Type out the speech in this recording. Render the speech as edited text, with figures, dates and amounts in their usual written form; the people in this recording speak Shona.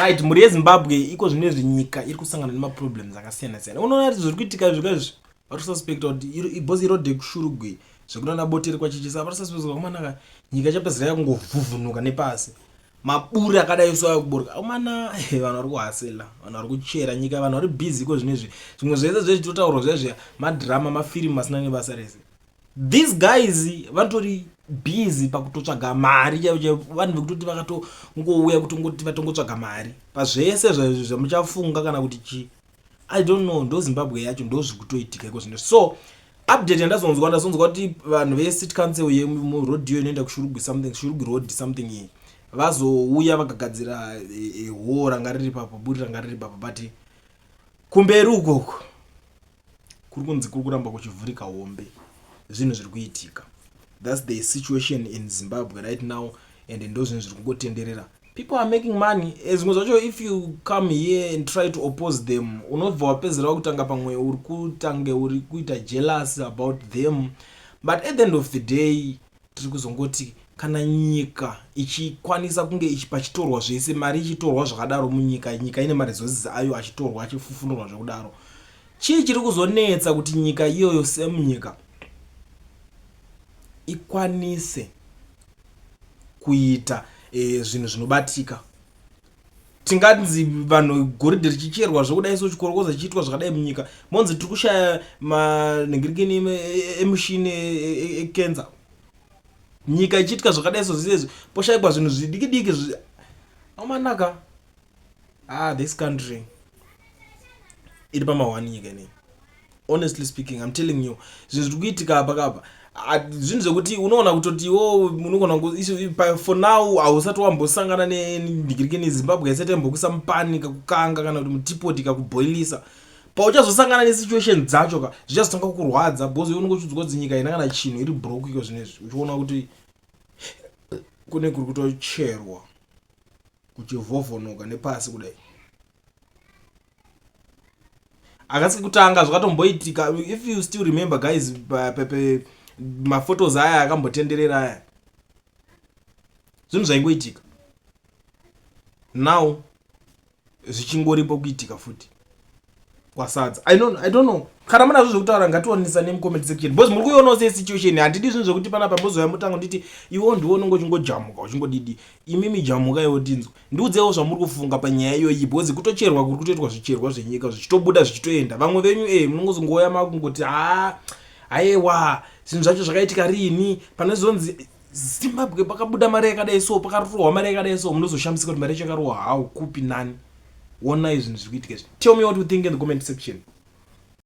right, muri yeZimbabwe iko zvinezvi nyika iri kusangana nemaproblems akasiyana-siyana. Unoona kuti zviri kuitika zvikazvi varikususpecta kuti ibhozi irode kushurugwe zvekuti bote rikwachichisa varikususpecta kumanaka nyika chapedzira yakungovhuvhunuka nepasi maburi akadai so kuburuka umana vanhu vari kuhasela vanhu vari kuchera nyika vanhu vari busy iko zvinezvi zvimwe zvese zvechitotaurwa zvezvi madrama mafirimu asina nebasa rese. These guys vantori busy pakutotsvaga mari vanhu vekutoti vakatongouya kuti vatongotsvaga mari pazvese zvamuchafunga kana kuti chi I don't know. Ndo Zimbabwe yacho ndo zvikutoitika iko zvino. So update ndazonzwa kuti vanhu ve city council yemurodhi inoenda kushurugwi road something vazouya vakagadzira hall ranga riri papo buri ranga riri papo but kumberi ukoko kuri kunzi kuri kuramba kuchivhurika hombe zvinhu zviri kuitika. That's the situation in Zimbabwe right now and ndo zvinhu zviri kungotenderera. People are making money. Zvimwe zvacho if you come here and try to oppose them unobva wapedzera kutanga pamwe uri kuita jealous about them, but at the end of the day tiri kuzongoti kana nyika ichikwanisa kunge ichipachitorwa zvese mari ichitorwa zvakadaro munyika ine maresources ayo achitorwa achifufunurwa zvakudaro chiri kuzonetsa kuti nyika iyoyo semunyika ikwanise kuita zvinhu zvinobatika. Tinganzi vanhu goridhe richicherwa zvokudai so chikorokoza chiitwa zvakadai munyika monzi tiri kushaya manhingirikini emushini ekenza nyika ichiitika zvakadai so zvezvi poshayikwa zvinhu zvidiki amanaka this country iri pamahwani nyika inei. Honestly speaking, I'm telling you zvinhu zviri kuitika apa zvinhu zvekuti unoona kutoti unogona for now hausati wambosangana nenhingirikini Zimbabwe haisati yambokuisa mupani kakukanga kana kuti mutipoti kakuboilisa pauchazosangana nesituation dzacho zvichazotanga kukurwadza bhozi unongochiudzwa kuti nyika ina kana chinhu iri broke iko zvinezvi uchiona kuti kune kuri kutocherwa kuchivhovhonoka nepasi kudai. Akasi kutanga zvakatomboitika if you still remember guys maphotos aya akambotenderera aya zvinhu zvaingoitika now zvichingoripo kuitika futi kwasadza. I don't know kana muna zvekutaura ngationesa nemucomment section because muri kuionawo situation handidi zvinhu zvekuti panapa mbozoya mutango nditi iwo ndiwo nongochingojamuka uchingodidi imimi jamuka iwo tinzwa ndiudzewo zvamuri kufunga panyaya iyoyi because kutocherwa kuri kutoitwa zvicherwa zvenyika zvichitobuda zvichitoenda vamwe venyu munongozongoya makungoti aiwa zvinhu zvacho zvakaitika rini panozonzi Zimbabwe pakabuda mari yakadai so pakarohwa mari yakadai so munozoshamisika kuti mari yacho yakarohwa hau kupi nani. Ona izvinhu zviri kuitika. Tell me what you think in the comment section.